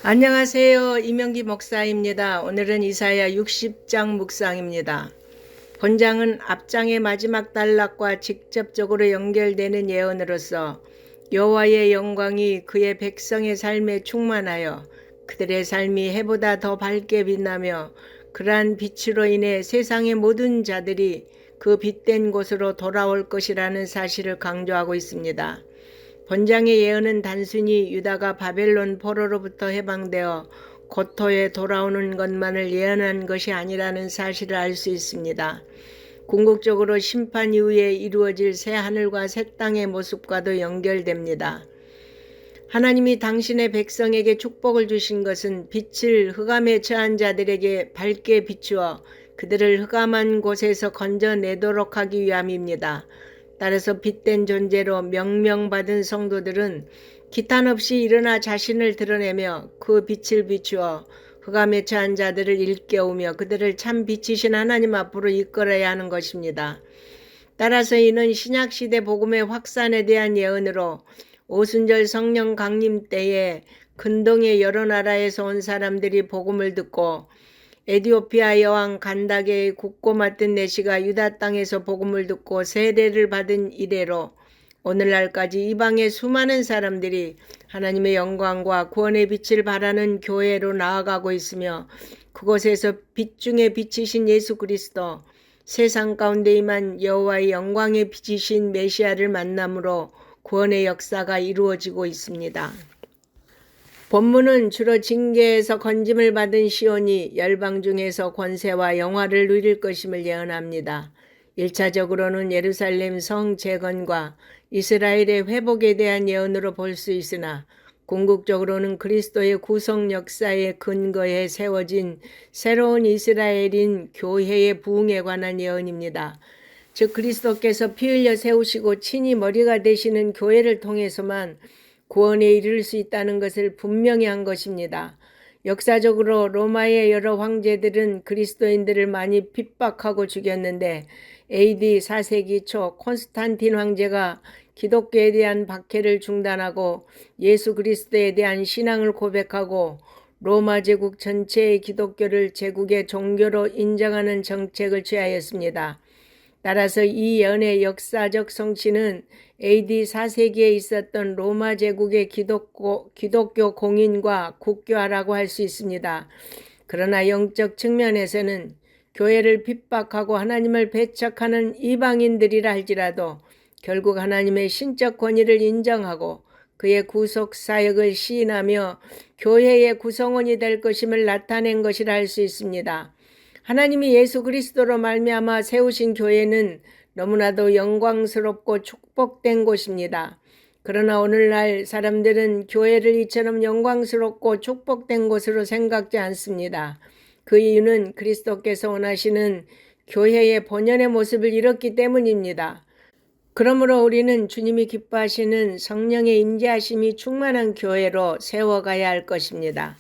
안녕하세요. 이명기 목사입니다. 오늘은 이사야 60장 묵상입니다. 본장은 앞장의 마지막 단락과 직접적으로 연결되는 예언으로서 여호와의 영광이 그의 백성의 삶에 충만하여 그들의 삶이 해보다 더 밝게 빛나며 그러한 빛으로 인해 세상의 모든 자들이 그 빛된 곳으로 돌아올 것이라는 사실을 강조하고 있습니다. 본장의 예언은 단순히 유다가 바벨론 포로로부터 해방되어 고토에 돌아오는 것만을 예언한 것이 아니라는 사실을 알 수 있습니다. 궁극적으로 심판 이후에 이루어질 새 하늘과 새 땅의 모습과도 연결됩니다. 하나님이 당신의 백성에게 축복을 주신 것은 빛을 흑암에 처한 자들에게 밝게 비추어 그들을 흑암한 곳에서 건져내도록 하기 위함입니다. 따라서 빛된 존재로 명명받은 성도들은 기탄 없이 일어나 자신을 드러내며 그 빛을 비추어 흑암에 처한 자들을 일깨우며 그들을 참 빛이신 하나님 앞으로 이끌어야 하는 것입니다. 따라서 이는 신약시대 복음의 확산에 대한 예언으로 오순절 성령 강림 때에 근동의 여러 나라에서 온 사람들이 복음을 듣고 에디오피아 여왕 간다게의 굳고 맞던 내시가 유다 땅에서 복음을 듣고 세례를 받은 이래로 오늘날까지 이방의 수많은 사람들이 하나님의 영광과 구원의 빛을 바라는 교회로 나아가고 있으며 그곳에서 빛 중에 빛이신 예수 그리스도, 세상 가운데 임한 여호와의 영광의 빛이신 메시아를 만남으로 구원의 역사가 이루어지고 있습니다. 본문은 주로 징계에서 건짐을 받은 시온이 열방 중에서 권세와 영화를 누릴 것임을 예언합니다. 1차적으로는 예루살렘 성 재건과 이스라엘의 회복에 대한 예언으로 볼 수 있으나 궁극적으로는 그리스도의 구속 역사의 근거에 세워진 새로운 이스라엘인 교회의 부흥에 관한 예언입니다. 즉 그리스도께서 피 흘려 세우시고 친히 머리가 되시는 교회를 통해서만 구원에 이를 수 있다는 것을 분명히 한 것입니다. 역사적으로 로마의 여러 황제들은 그리스도인들을 많이 핍박하고 죽였는데 AD 4세기 초 콘스탄틴 황제가 기독교에 대한 박해를 중단하고 예수 그리스도에 대한 신앙을 고백하고 로마 제국 전체의 기독교를 제국의 종교로 인정하는 정책을 취하였습니다. 따라서 이 예언의 역사적 성취는 AD 4세기에 있었던 로마 제국의 기독교 공인과 국교화라고 할 수 있습니다. 그러나 영적 측면에서는 교회를 핍박하고 하나님을 배척하는 이방인들이라 할지라도 결국 하나님의 신적 권위를 인정하고 그의 구속 사역을 시인하며 교회의 구성원이 될 것임을 나타낸 것이라 할 수 있습니다. 하나님이 예수 그리스도로 말미암아 세우신 교회는 너무나도 영광스럽고 축복된 곳입니다. 그러나 오늘날 사람들은 교회를 이처럼 영광스럽고 축복된 곳으로 생각지 않습니다. 그 이유는 그리스도께서 원하시는 교회의 본연의 모습을 잃었기 때문입니다. 그러므로 우리는 주님이 기뻐하시는 성령의 임재하심이 충만한 교회로 세워가야 할 것입니다.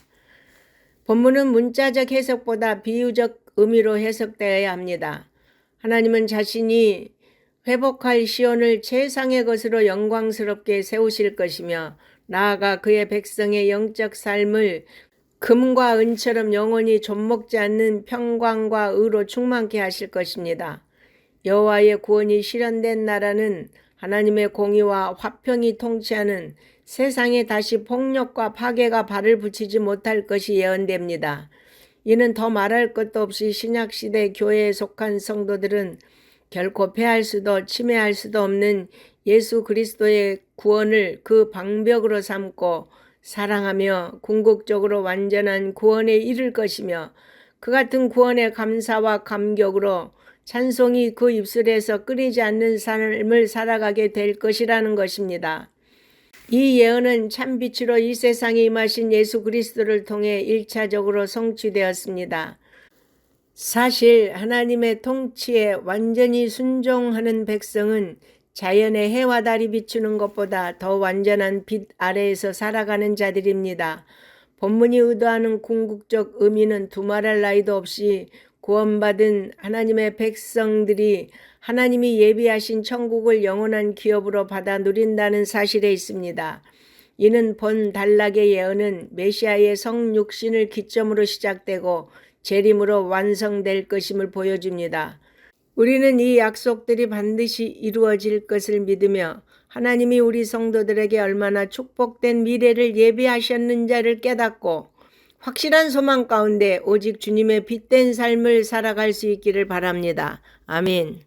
본문은 문자적 해석보다 비유적 의미로 해석되어야 합니다. 하나님은 자신이 회복할 시온을 최상의 것으로 영광스럽게 세우실 것이며 나아가 그의 백성의 영적 삶을 금과 은처럼 영원히 좀먹지 않는 평강과 의로 충만케 하실 것입니다. 여호와의 구원이 실현된 나라는 하나님의 공의와 화평이 통치하는 세상에 다시 폭력과 파괴가 발을 붙이지 못할 것이 예언됩니다. 이는 더 말할 것도 없이 신약시대 교회에 속한 성도들은 결코 패할 수도 침해할 수도 없는 예수 그리스도의 구원을 그 방벽으로 삼고 사랑하며 궁극적으로 완전한 구원에 이를 것이며 그 같은 구원의 감사와 감격으로 찬송이 그 입술에서 끊이지 않는 삶을 살아가게 될 것이라는 것입니다. 이 예언은 참빛으로 이 세상에 임하신 예수 그리스도를 통해 1차적으로 성취되었습니다. 사실 하나님의 통치에 완전히 순종하는 백성은 자연의 해와 달이 비추는 것보다 더 완전한 빛 아래에서 살아가는 자들입니다. 본문이 의도하는 궁극적 의미는 두말할 나위도 없이 구원받은 하나님의 백성들이 하나님이 예비하신 천국을 영원한 기업으로 받아 누린다는 사실에 있습니다. 이는 본 단락의 예언은 메시아의 성육신을 기점으로 시작되고 재림으로 완성될 것임을 보여줍니다. 우리는 이 약속들이 반드시 이루어질 것을 믿으며 하나님이 우리 성도들에게 얼마나 축복된 미래를 예비하셨는지를 깨닫고 확실한 소망 가운데 오직 주님의 빛된 삶을 살아갈 수 있기를 바랍니다. 아멘.